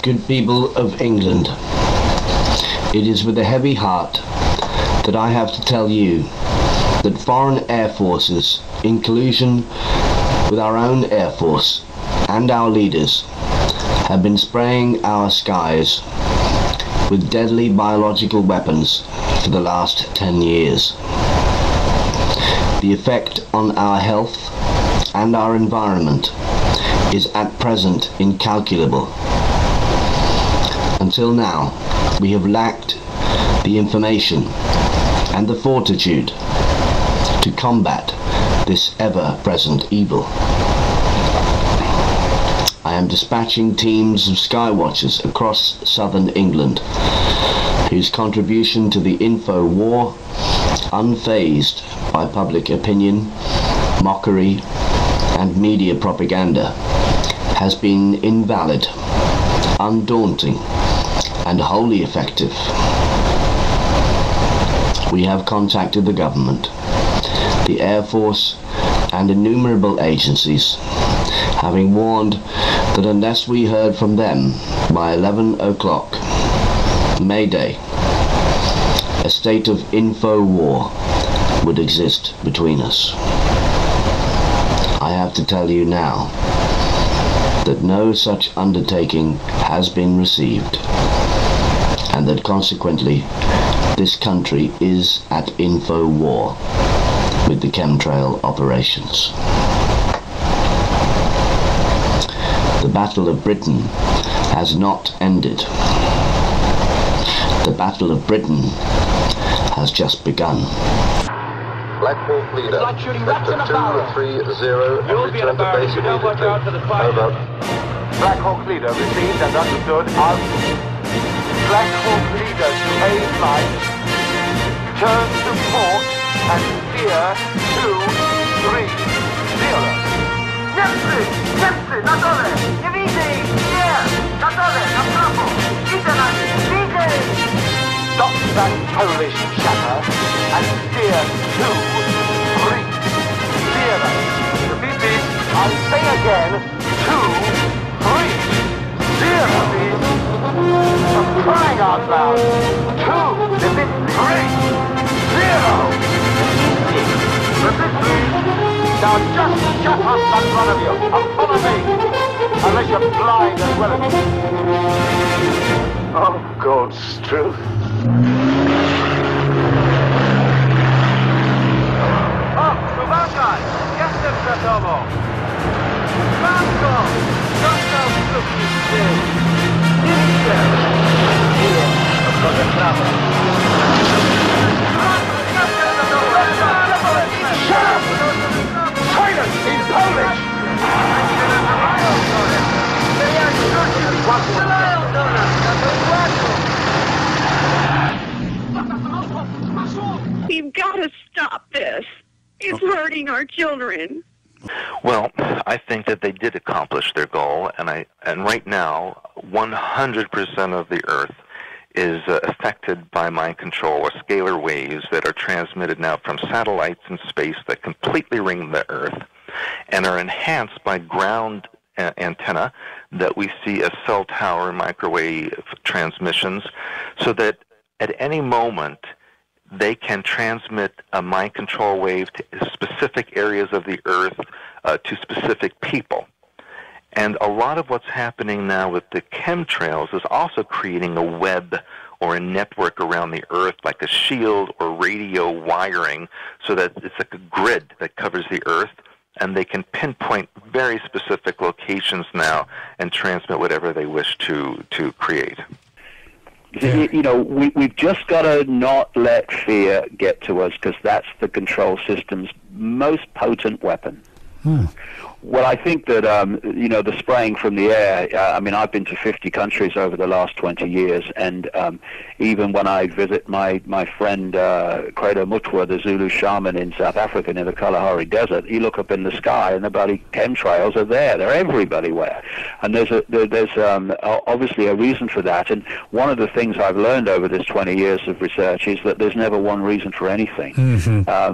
Good people of England, it is with a heavy heart that I have to tell you that foreign air forces, in collusion with our own air force and our leaders, have been spraying our skies with deadly biological weapons for the last 10 years. The effect on our health and our environment is at present incalculable. Until now, we have lacked the information and the fortitude to combat this ever-present evil. I am dispatching teams of skywatchers across southern England, whose contribution to the Infowar, unfazed by public opinion, mockery, and media propaganda, has been invalid, undaunting, and wholly effective. We have contacted the government, the Air Force, and innumerable agencies, having warned that unless we heard from them by 11 o'clock, Mayday, a state of info-war would exist between us. I have to tell you now that no such undertaking has been received, and that consequently this country is at info-war with the chemtrail operations. The Battle of Britain has not ended. The Battle of Britain has just begun. Black Hawk leader, like shooting rats in a barrel. 230, You'll be at a barrel if you don't watch out for the fire. Over. Black Hawk leader, received and understood. Out. Black Hawk leader to A flight. Turn to port and steer 230. Niemcy, na dole! Nie widzę ich! Nie! Na dole, na prawo! Widzę na nich! Widzę! Stop that Polish chatter and steer 230. Repeat, I'll say again, 230. For crying out loud! 230. Now just shut up, that one of you, and follow me, unless you're blind as well as me. Oh, God's truth. O, uważaj! Jestem za tobą! Franko! Dostał suki syn! Nie widzę! Nie, odchodzę w prawo. Shut up! Silence in Polish! Strzelają do nas, na to łatwo! You've got to stop this. It's hurting our children. Well, I think that they did accomplish their goal, and right now, 100% of the Earth is affected by mind control or scalar waves that are transmitted now from satellites in space that completely ring the Earth and are enhanced by ground antenna that we see as cell tower microwave transmissions, so that at any moment they can transmit a mind control wave to specific areas of the Earth, to specific people. And a lot of what's happening now with the chemtrails is also creating a web or a network around the Earth, like a shield or radio wiring, so that it's like a grid that covers the Earth, and they can pinpoint very specific locations now and transmit whatever they wish to create. Yeah. You know, we've just got to not let fear get to us, because that's the control system's most potent weapon. Well, I think that, you know, the spraying from the air, I mean, I've been to 50 countries over the last 20 years, and even when I visit my friend Credo Mutwa, the Zulu shaman in South Africa near the Kalahari Desert, you look up in the sky and the bloody chemtrails are there. They're everywhere. And there's obviously a reason for that, and one of the things I've learned over this 20 years of research is that there's never one reason for anything.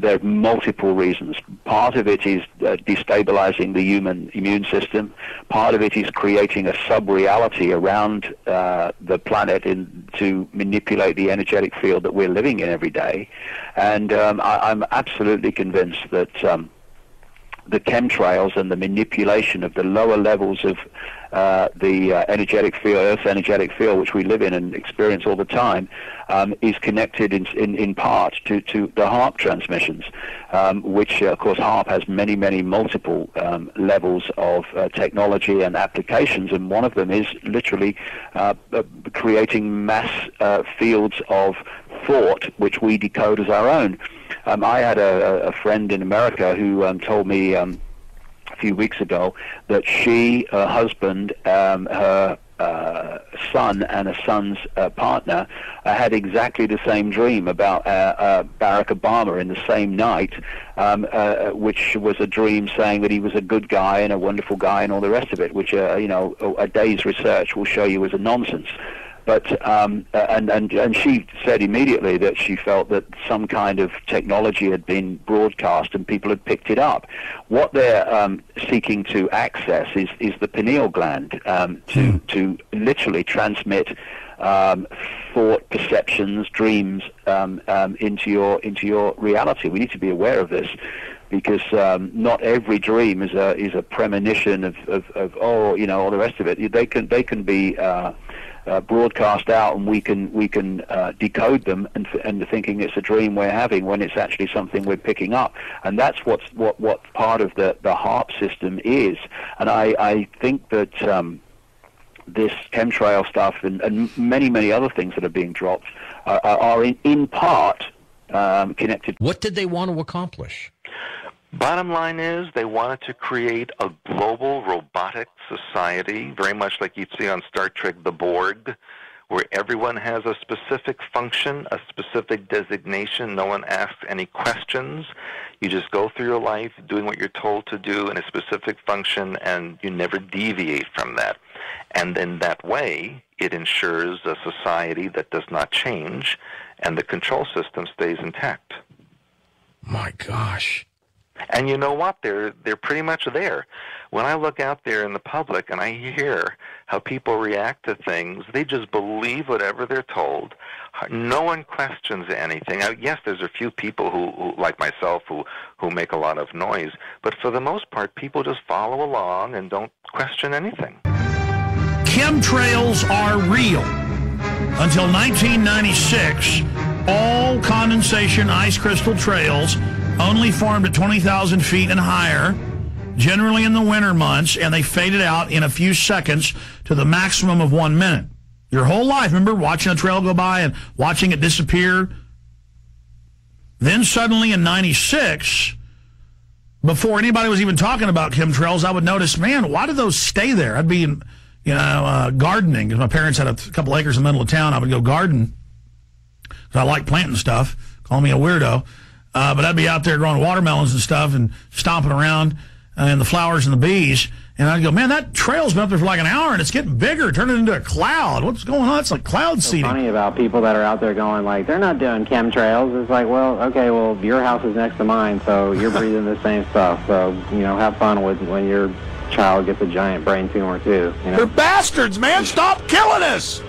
There are multiple reasons. Part of it is destabilizing the human immune system. Part of it is creating a sub-reality around the planet to manipulate the energetic field that we're living in every day. And I'm absolutely convinced that the chemtrails and the manipulation of the lower levels of the energetic field, Earth's energetic field, which we live in and experience all the time, is connected in part to the HAARP transmissions, which, of course, HAARP has many, many multiple levels of technology and applications, and one of them is literally creating mass fields of thought, which we decode as our own. I had a friend in America who told me a few weeks ago that she, her husband, her son, and her son's partner had exactly the same dream about Barack Obama in the same night, which was a dream saying that he was a good guy and a wonderful guy and all the rest of it, which a day's research will show you is a nonsense. But and she said immediately that she felt that some kind of technology had been broadcast and people had picked it up. What they're seeking to access is the pineal gland to literally transmit thought, perceptions, dreams into your reality. We need to be aware of this, because not every dream is a premonition of all the rest of it. They can be broadcast out, and we can decode them and thinking it's a dream we're having when it's actually something we're picking up, and that's what part of the HAARP system is. And I think that this chemtrail stuff and many other things that are being dropped are in part connected. What did they want to accomplish? Bottom line is they wanted to create a global robotic society, very much like you'd see on Star Trek The Borg, where everyone has a specific function, a specific designation. No one asks any questions. You just go through your life doing what you're told to do in a specific function, and you never deviate from that. And in that way, it ensures a society that does not change, and the control system stays intact. My gosh. And you know what? They're pretty much there. When I look out there in the public and I hear how people react to things, they just believe whatever they're told. No one questions anything. Yes, there's a few people who like myself, who make a lot of noise, but for the most part, people just follow along and don't question anything. Chemtrails are real. Until 1996, all condensation ice crystal trails only formed at 20,000 feet and higher, generally in the winter months, and they faded out in a few seconds to the maximum of 1 minute. Your whole life, remember, watching a trail go by and watching it disappear? Then suddenly in 96, before anybody was even talking about chemtrails, I would notice, man, why do those stay there? I'd be gardening, because my parents had a couple acres in the middle of town. I would go garden, because I like planting stuff. Call me a weirdo. But I'd be out there growing watermelons and stuff and stomping around and the flowers and the bees. And I'd go, man, that trail's been up there for like an hour and it's getting bigger, turning into a cloud. What's going on? It's like cloud seeding. It's funny about people that are out there going like, they're not doing chemtrails. It's like, well, okay, well, your house is next to mine, so you're breathing the same stuff. So, have fun with when your child gets a giant brain tumor too. They're bastards, man. Stop killing us.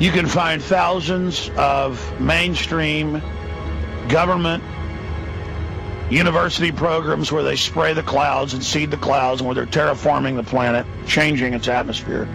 You can find thousands of mainstream government university programs where they spray the clouds and seed the clouds, and where they're terraforming the planet, changing its atmosphere.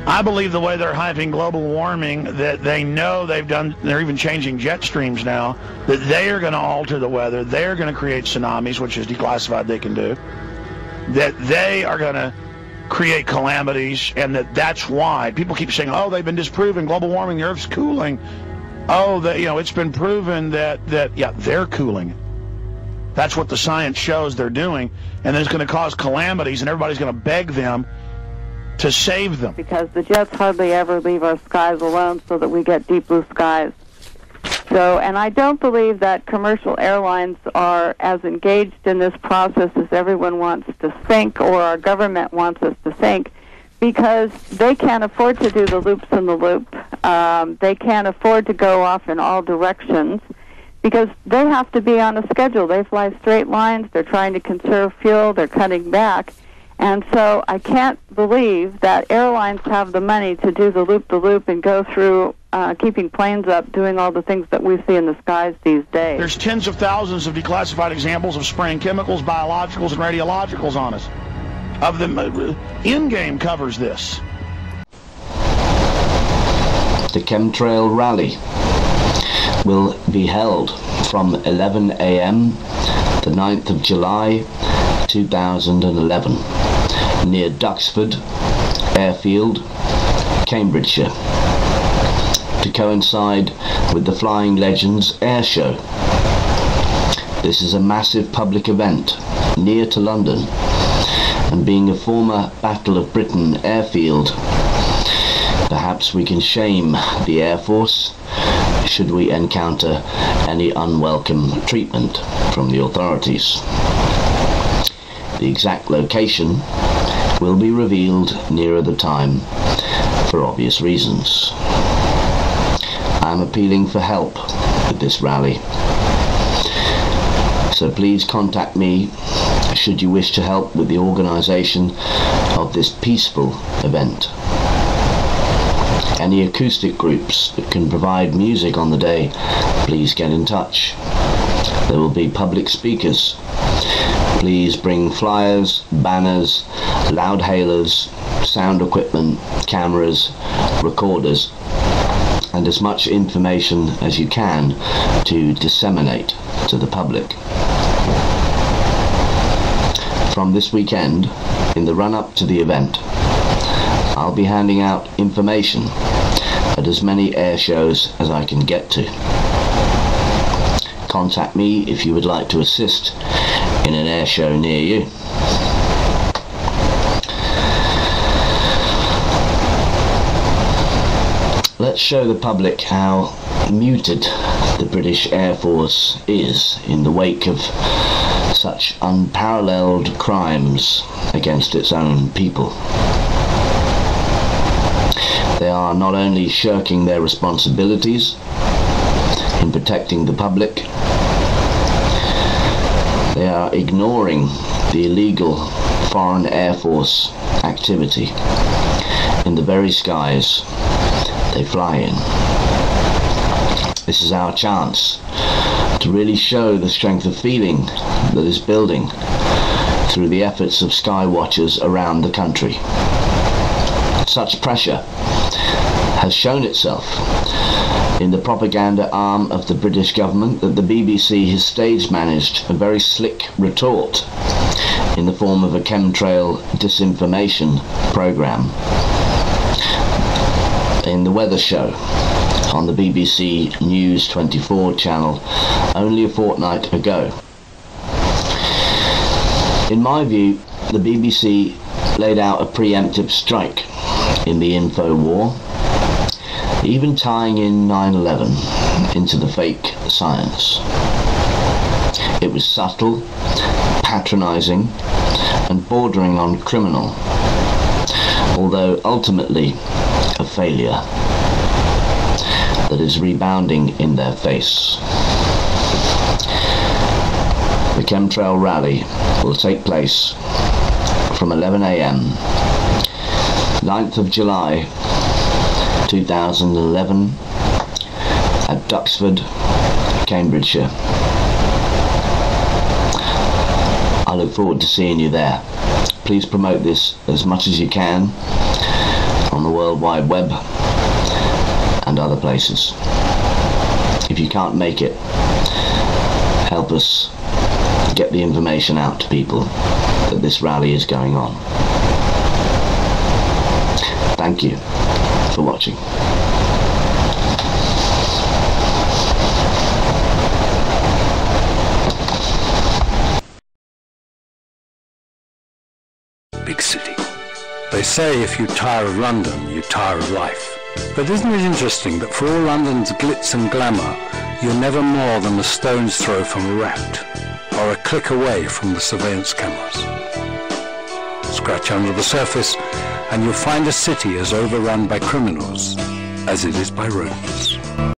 I believe the way they're hyping global warming, that they know they're even changing jet streams now, that they are going to alter the weather, they're going to create tsunamis, which is declassified they can do, that they are going to create calamities, and that's why people keep saying, oh, they've been disproven global warming, the Earth's cooling. Oh, it's been proven that they're cooling. That's what the science shows they're doing, and it's going to cause calamities, and everybody's going to beg them to save them. Because the jets hardly ever leave our skies alone so that we get deep blue skies. So, and I don't believe that commercial airlines are as engaged in this process as everyone wants to think, or our government wants us to think, because they can't afford to do the loops in the loop. They can't afford to go off in all directions. because they have to be on a schedule. They fly straight lines. They're trying to conserve fuel. They're cutting back. And so I can't believe that airlines have the money to do the loop-the-loop and go through keeping planes up, doing all the things that we see in the skies these days. There's tens of thousands of declassified examples of spraying chemicals, biologicals, and radiologicals on us. Of them, in-game covers this. The Chemtrail rally will be held from 11 a.m. the 9th of July 2011 near Duxford Airfield, Cambridgeshire, to coincide with the Flying Legends Air Show. This is a massive public event near to London, and being a former Battle of Britain airfield, perhaps we can shame the Air Force should we encounter any unwelcome treatment from the authorities. The exact location will be revealed nearer the time for obvious reasons. I'm appealing for help with this rally, so please contact me should you wish to help with the organisation of this peaceful event. Any acoustic groups that can provide music on the day, please get in touch. There will be public speakers. Please bring flyers, banners, loudhailers, sound equipment, cameras, recorders, and as much information as you can to disseminate to the public. From this weekend, in the run-up to the event, I'll be handing out information at as many air shows as I can get to. Contact me if you would like to assist in an air show near you. Let's show the public how muted the British Air Force is in the wake of such unparalleled crimes against its own people. They are not only shirking their responsibilities in protecting the public, they are ignoring the illegal foreign Air Force activity in the very skies they fly in. This is our chance to really show the strength of feeling that is building through the efforts of sky watchers around the country. Such pressure has shown itself in the propaganda arm of the British government that the BBC has stage managed a very slick retort in the form of a chemtrail disinformation programme in the weather show on the BBC News 24 channel only a fortnight ago. In my view, the BBC laid out a preemptive strike in the Infowar, even tying in 9/11 into the fake science. It was subtle, patronising, and bordering on criminal, although ultimately a failure that is rebounding in their face. The Chemtrail rally will take place from 11 a.m. 9th of July 2011 at Duxford, Cambridgeshire. I look forward to seeing you there. Please promote this as much as you can on the World Wide Web and other places. If you can't make it, help us get the information out to people that this rally is going on. Thank you for watching. Big city. They say if you tire of London, you tire of life. But isn't it interesting that for all London's glitz and glamour, you're never more than a stone's throw from a rat, or a click away from the surveillance cameras. Scratch under the surface, and you'll find a city as overrun by criminals as it is by rodents.